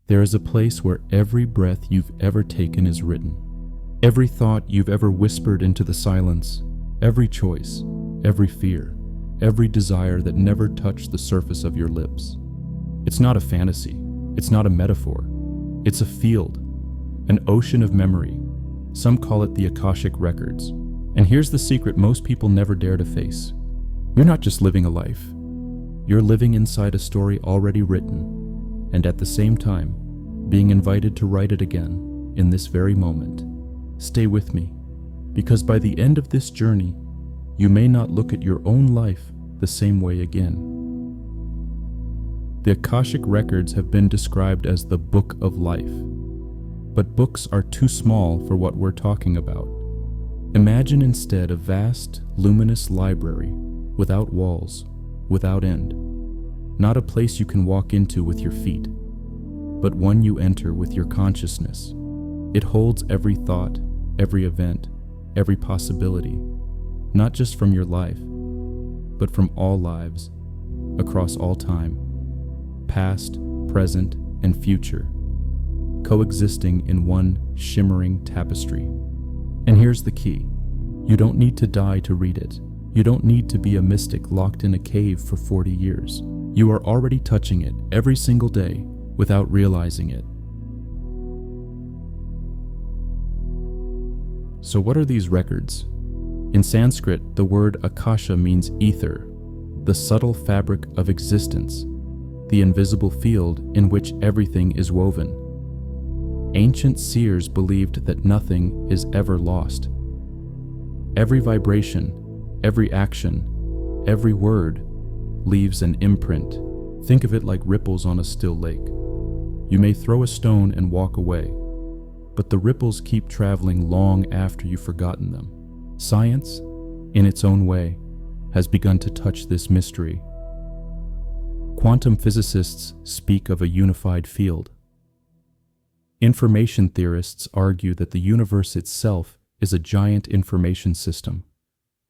There is a place where every breath you've ever taken is written. Every thought you've ever whispered into the silence, every choice, every fear, every desire that never touched the surface of your lips. It's not a fantasy. It's not a metaphor. It's a field, an ocean of memory. Some call it the Akashic Records. And here's the secret most people never dare to face. You're not just living a life. You're living inside a story already written, and at the same time, being invited to write it again in this very moment. Stay with me, because by the end of this journey, you may not look at your own life the same way again. The Akashic Records have been described as the Book of Life, but books are too small for what we're talking about. Imagine instead a vast, luminous library without walls, without end. Not a place you can walk into with your feet, but one you enter with your consciousness. It holds every thought, every event, every possibility, not just from your life, but from all lives, across all time, past, present, and future, coexisting in one shimmering tapestry. And here's the key. You don't need to die to read it. You don't need to be a mystic locked in a cave for 40 years. You are already touching it every single day without realizing it. So what are these records? In Sanskrit, the word Akasha means ether, the subtle fabric of existence, the invisible field in which everything is woven. Ancient seers believed that nothing is ever lost. Every vibration, every action, every word leaves an imprint. Think of it like ripples on a still lake. You may throw a stone and walk away, but the ripples keep traveling long after you've forgotten them. Science, in its own way, has begun to touch this mystery. Quantum physicists speak of a unified field. Information theorists argue that the universe itself is a giant information system,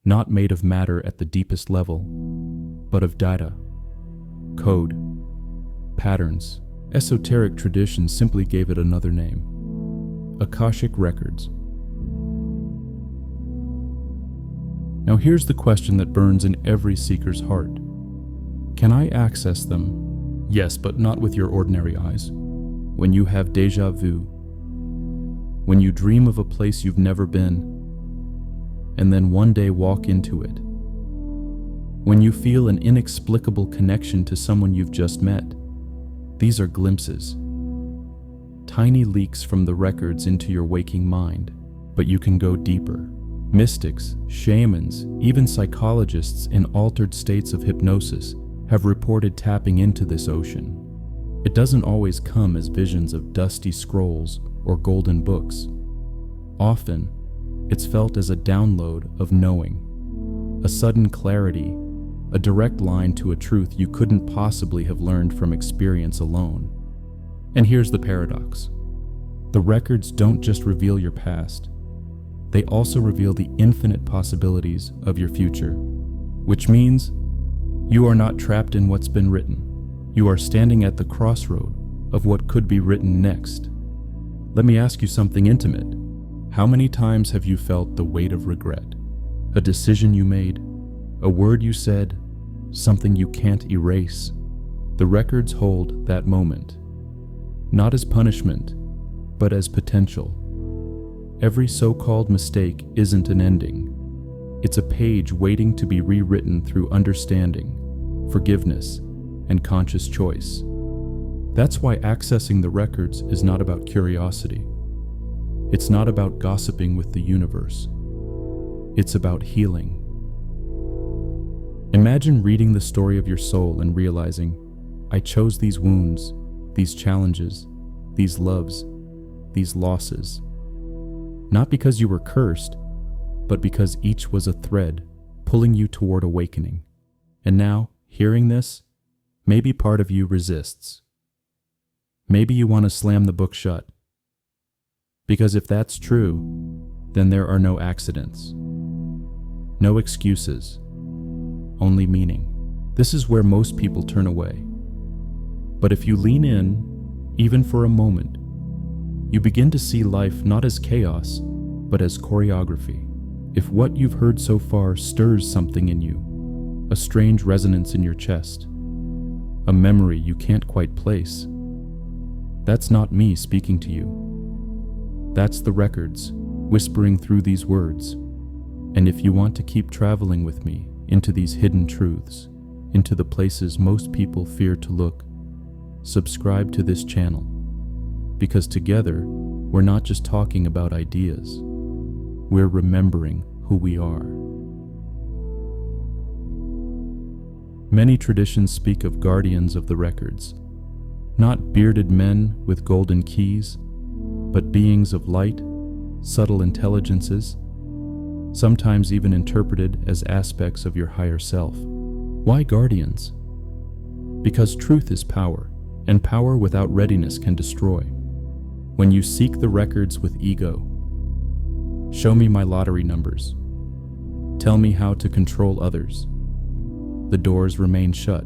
not made of matter at the deepest level, but of data, code, patterns. Esoteric traditions simply gave it another name: Akashic Records. Now here's the question that burns in every seeker's heart. Can I access them? Yes, but not with your ordinary eyes. When you have déjà vu, when you dream of a place you've never been, and then one day walk into it. When you feel an inexplicable connection to someone you've just met. These are glimpses, tiny leaks from the records into your waking mind, but you can go deeper. Mystics, shamans, even psychologists in altered states of hypnosis have reported tapping into this ocean. It doesn't always come as visions of dusty scrolls or golden books. Often, it's felt as a download of knowing, a sudden clarity, a direct line to a truth you couldn't possibly have learned from experience alone. And here's the paradox. The records don't just reveal your past, they also reveal the infinite possibilities of your future, which means you are not trapped in what's been written. You are standing at the crossroad of what could be written next. Let me ask you something intimate. How many times have you felt the weight of regret? A decision you made, a word you said, something you can't erase. The records hold that moment, not as punishment, but as potential. Every so-called mistake isn't an ending. It's a page waiting to be rewritten through understanding, forgiveness, and conscious choice. That's why accessing the records is not about curiosity. It's not about gossiping with the universe. It's about healing. Imagine reading the story of your soul and realizing, I chose these wounds, these challenges, these loves, these losses. Not because you were cursed, but because each was a thread pulling you toward awakening. And now, hearing this, maybe part of you resists. Maybe you want to slam the book shut. Because if that's true, then there are no accidents, no excuses, only meaning. This is where most people turn away. But if you lean in, even for a moment, you begin to see life not as chaos, but as choreography. If what you've heard so far stirs something in you, a strange resonance in your chest, a memory you can't quite place, that's not me speaking to you. That's the records, whispering through these words. And if you want to keep traveling with me into these hidden truths, into the places most people fear to look, subscribe to this channel. Because together, we're not just talking about ideas, we're remembering who we are. Many traditions speak of guardians of the records, not bearded men with golden keys, but beings of light, subtle intelligences, sometimes even interpreted as aspects of your higher self. Why guardians? Because truth is power, and power without readiness can destroy. When you seek the records with ego, show me my lottery numbers, tell me how to control others, the doors remain shut.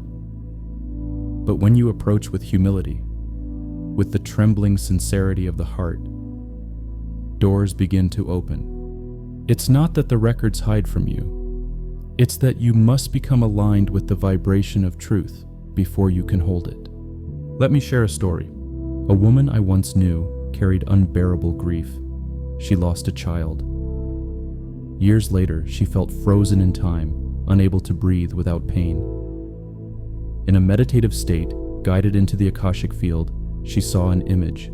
But when you approach with humility, with the trembling sincerity of the heart, doors begin to open. It's not that the records hide from you. It's that you must become aligned with the vibration of truth before you can hold it. Let me share a story. A woman I once knew carried unbearable grief. She lost a child. Years later, she felt frozen in time, unable to breathe without pain. In a meditative state, guided into the Akashic field, she saw an image.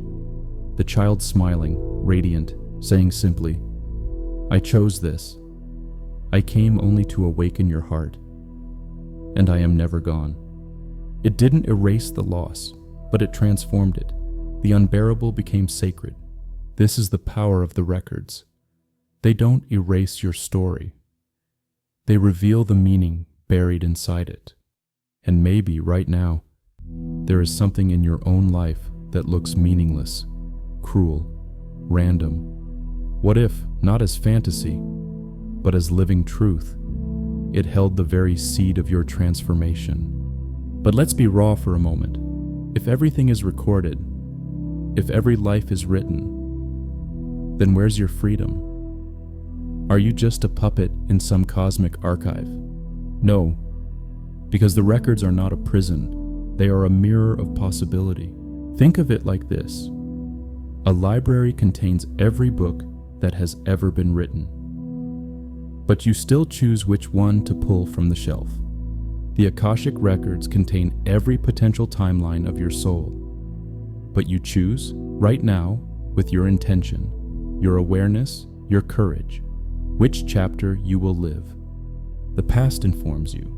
The child smiling, radiant, saying simply, "I chose this. I came only to awaken your heart, and I am never gone." It didn't erase the loss, but it transformed it. The unbearable became sacred. This is the power of the records. They don't erase your story. They reveal the meaning buried inside it. And maybe right now, there is something in your own life that looks meaningless, cruel, random. What if, not as fantasy, but as living truth, it held the very seed of your transformation? But let's be raw for a moment. If everything is recorded, if every life is written, then where's your freedom? Are you just a puppet in some cosmic archive? No, because the records are not a prison. They are a mirror of possibility. Think of it like this. A library contains every book that has ever been written. But you still choose which one to pull from the shelf. The Akashic Records contain every potential timeline of your soul. But you choose, right now, with your intention, your awareness, your courage, which chapter you will live. The past informs you.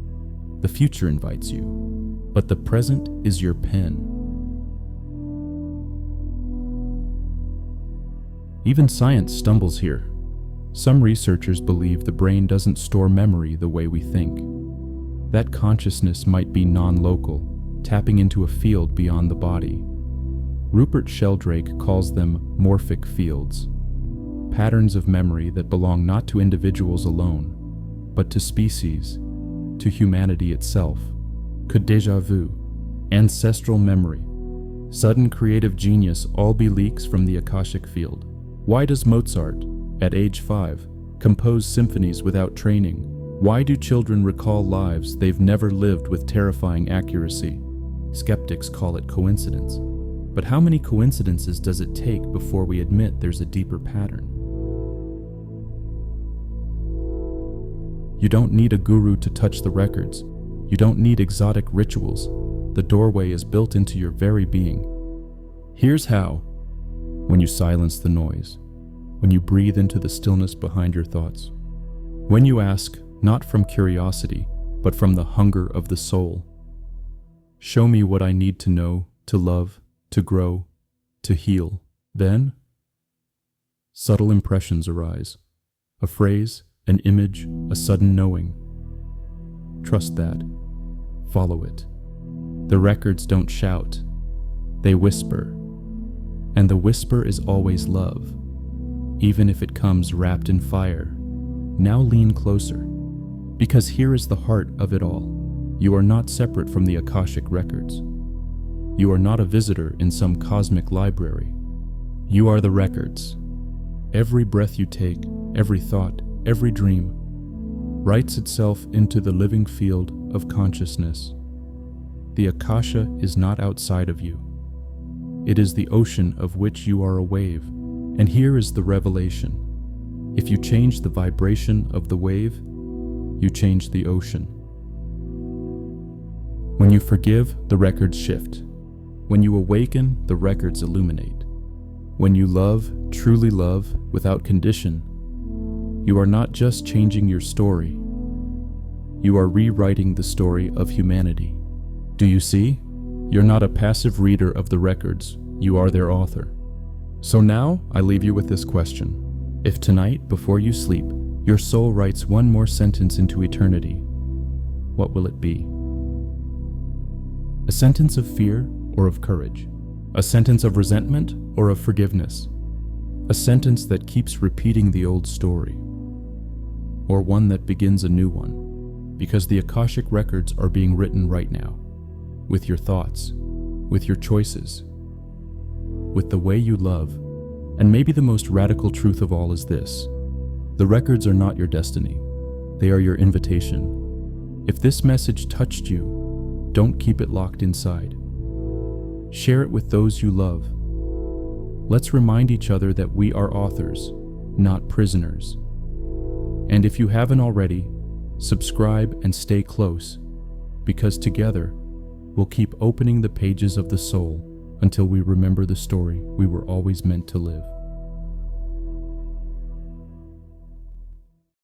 The future invites you. But the present is your pen. Even science stumbles here. Some researchers believe the brain doesn't store memory the way we think. That consciousness might be non-local, tapping into a field beyond the body. Rupert Sheldrake calls them morphic fields, patterns of memory that belong not to individuals alone, but to species, to humanity itself. Could déjà vu, ancestral memory, sudden creative genius all be leaks from the Akashic field? Why does Mozart, at age 5, compose symphonies without training? Why do children recall lives they've never lived with terrifying accuracy? Skeptics call it coincidence. But how many coincidences does it take before we admit there's a deeper pattern? You don't need a guru to touch the records. You don't need exotic rituals. The doorway is built into your very being. Here's how. When you silence the noise. When you breathe into the stillness behind your thoughts. When you ask, not from curiosity, but from the hunger of the soul. Show me what I need to know, to love, to grow, to heal. Then, subtle impressions arise. A phrase, an image, a sudden knowing. Trust that. Follow it. The records don't shout. They whisper. And the whisper is always love, even if it comes wrapped in fire. Now lean closer, because here is the heart of it all. You are not separate from the Akashic Records. You are not a visitor in some cosmic library. You are the records. Every breath you take, every thought, every dream, writes itself into the living field of consciousness. The Akasha is not outside of you. It is the ocean of which you are a wave. And here is the revelation. If you change the vibration of the wave, you change the ocean. When you forgive, the records shift. When you awaken, the records illuminate. When you love, truly love, without condition, you are not just changing your story. You are rewriting the story of humanity. Do you see? You're not a passive reader of the records, you are their author. So now, I leave you with this question. If tonight, before you sleep, your soul writes one more sentence into eternity, what will it be? A sentence of fear or of courage? A sentence of resentment or of forgiveness? A sentence that keeps repeating the old story? Or one that begins a new one? Because the Akashic Records are being written right now. With your thoughts, with your choices, with the way you love. And maybe the most radical truth of all is this: the records are not your destiny, they are your invitation. If this message touched you, don't keep it locked inside. Share it with those you love. Let's remind each other that we are authors, not prisoners. And if you haven't already, subscribe and stay close, because together, we'll keep opening the pages of the soul until we remember the story we were always meant to live.